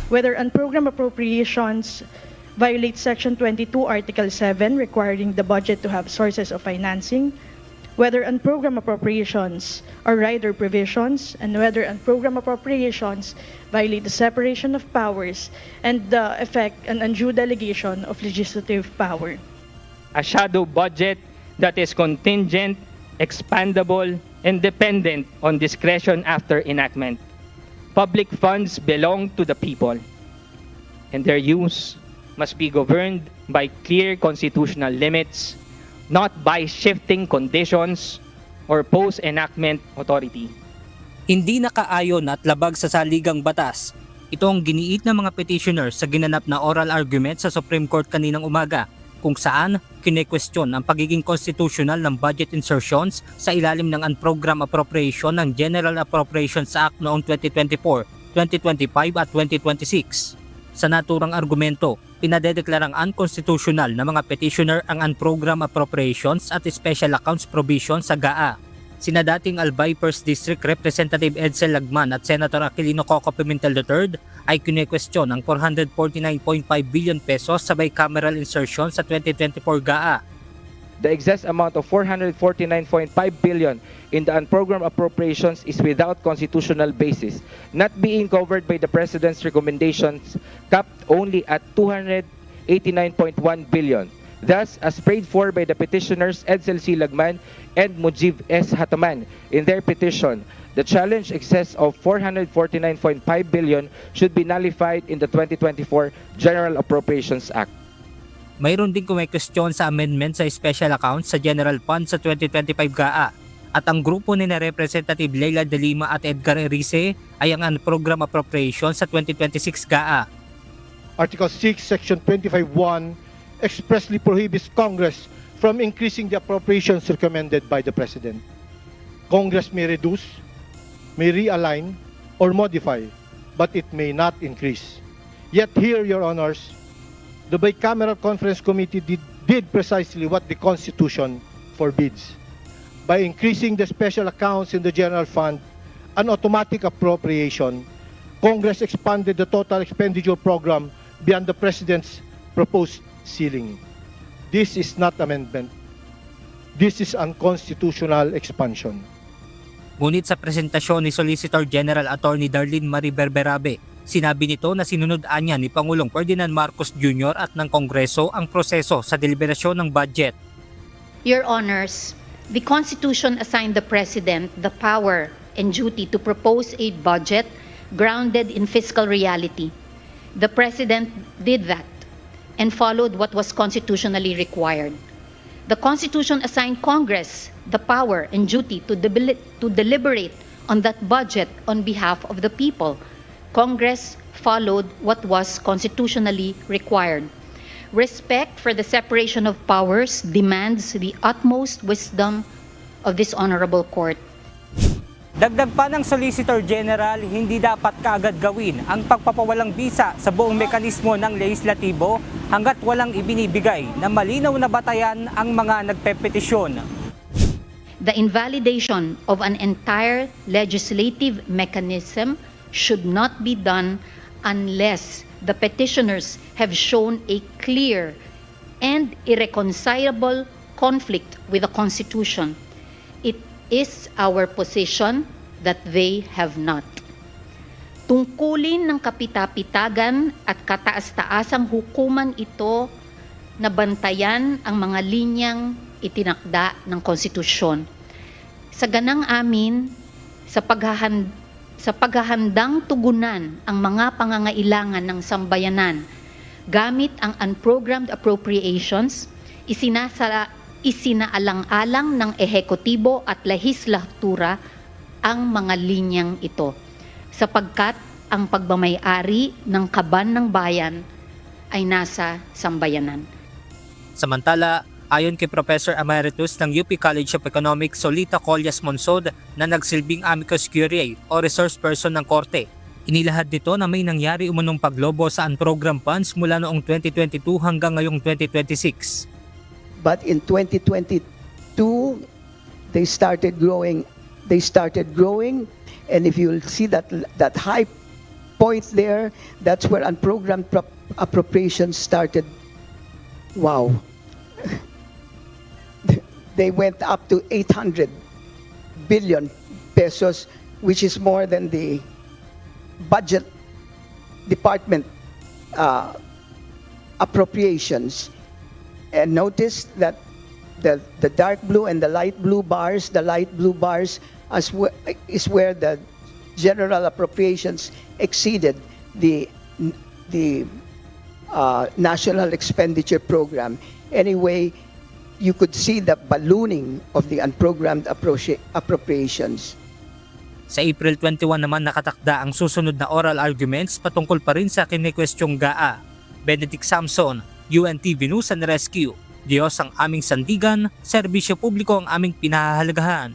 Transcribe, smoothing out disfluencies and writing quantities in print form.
whether unprogrammed appropriations violate Section 22, Article 7, requiring the budget to have sources of financing, whether unprogrammed appropriations are rider provisions, and whether unprogrammed appropriations violate the separation of powers and the effect and undue delegation of legislative power. A shadow budget that is contingent, expandable, and dependent on discretion after enactment. Public funds belong to the people, and their use must be governed by clear constitutional limits, not by shifting conditions or post-enactment authority. Hindi nakaayon at labag sa saligang batas. Ito ang giniit ng mga petitioners sa ginanap na oral argument sa Supreme Court kaninang umaga, kung saan kine-question ang pagiging constitutional ng budget insertions sa ilalim ng unprogrammed appropriation ng General Appropriations Act noong 2024, 2025 at 2026. Sa naturang argumento, pinadedeklarang unconstitutional na mga petitioner ang unprogrammed appropriations at special accounts provision sa GAA. Sina dating Albay 1st District Representative Edsel Lagman at Senator Aquilino Coco Pimentel III ay kine-question ang 449.5 billion pesos sa bicameral insertion sa 2024 GAA. The excess amount of 449.5 billion in the unprogrammed appropriations is without constitutional basis, not being covered by the President's recommendations, capped only at 289.1 billion. Thus, as prayed for by the petitioners Edsel C. Lagman and Mujib S. Hataman in their petition, the challenge excess of 449.5 billion should be nullified in the 2024 General Appropriations Act. Mayroon din kumekestyon sa amendment sa special accounts sa General Fund sa 2025 GAA, at ang grupo ni na Representative Leila de Lima at Edgar Erice ay ang unprogrammed appropriation sa 2026 GAA. Article 6, Section 25(1) expressly prohibits Congress from increasing the appropriations recommended by the President. Congress may reduce, may realign, or modify, but it may not increase. Yet here, Your Honors, the Bicameral Conference Committee did precisely what the Constitution forbids. By increasing the special accounts in the General Fund, an automatic appropriation, Congress expanded the total expenditure program beyond the President's proposed ceiling. This is not amendment. This is unconstitutional expansion. Ngunit sa presentasyon ni Solicitor General Attorney Darlene Marie Berberabe, sinabi nito na sinunod-an niya ni Pangulong Ferdinand Marcos Jr. at ng Kongreso ang proseso sa deliberasyon ng budget. Your Honors, the Constitution assigned the President the power and duty to propose a budget grounded in fiscal reality. The President did that and followed what was constitutionally required. The Constitution assigned Congress the power and duty to deliberate on that budget on behalf of the people. Congress followed what was constitutionally required. Respect for the separation of powers demands the utmost wisdom of this honorable court. Dagdag pa ng Solicitor General, hindi dapat kaagad gawin ang pagpapawalang bisa sa buong mekanismo ng lehislatibo hanggat walang ibinibigay na malinaw na batayan ang mga nagpepetisyon. The invalidation of an entire legislative mechanism should not be done unless the petitioners have shown a clear and irreconcilable conflict with the Constitution. It is our position that they have not. Tungkulin ng kapitapitagan at kataas-taasang hukuman ito na bantayan ang mga linyang itinakda ng konstitusyon. Sa ganang amin, sa paghahandang tugunan ang mga pangangailangan ng sambayanan gamit ang unprogrammed appropriations, isinaalang-alang ng ehekutibo at lehislatura ang mga linyang ito, sapagkat ang pagmamay-ari ng kaban ng bayan ay nasa sambayanan. Samantala, ayon kay Professor Emeritus ng UP College of Economics Solita Collas Monsod na nagsilbing amicus curiae o resource person ng Korte, inilahad nito na may nangyari umunong paglobo sa unprogrammed funds mula noong 2022 hanggang ngayong 2026. But in 2022, they started growing, and if you'll see that high point there, that's where unprogrammed appropriations started. Wow. They went up to 800 billion pesos, which is more than the budget department appropriations. And notice that the dark blue and the light blue bars, is where the general appropriations exceeded the national expenditure program. Anyway, you could see the ballooning of the unprogrammed appropriations. Sa April 21 naman nakatakda ang susunod na oral arguments patungkol pa rin sa kinikwestyong GAA. Benedict Samson, UNTV News and Rescue. Diyos ang aming sandigan, serbisyo publiko ang aming pinahahalagahan.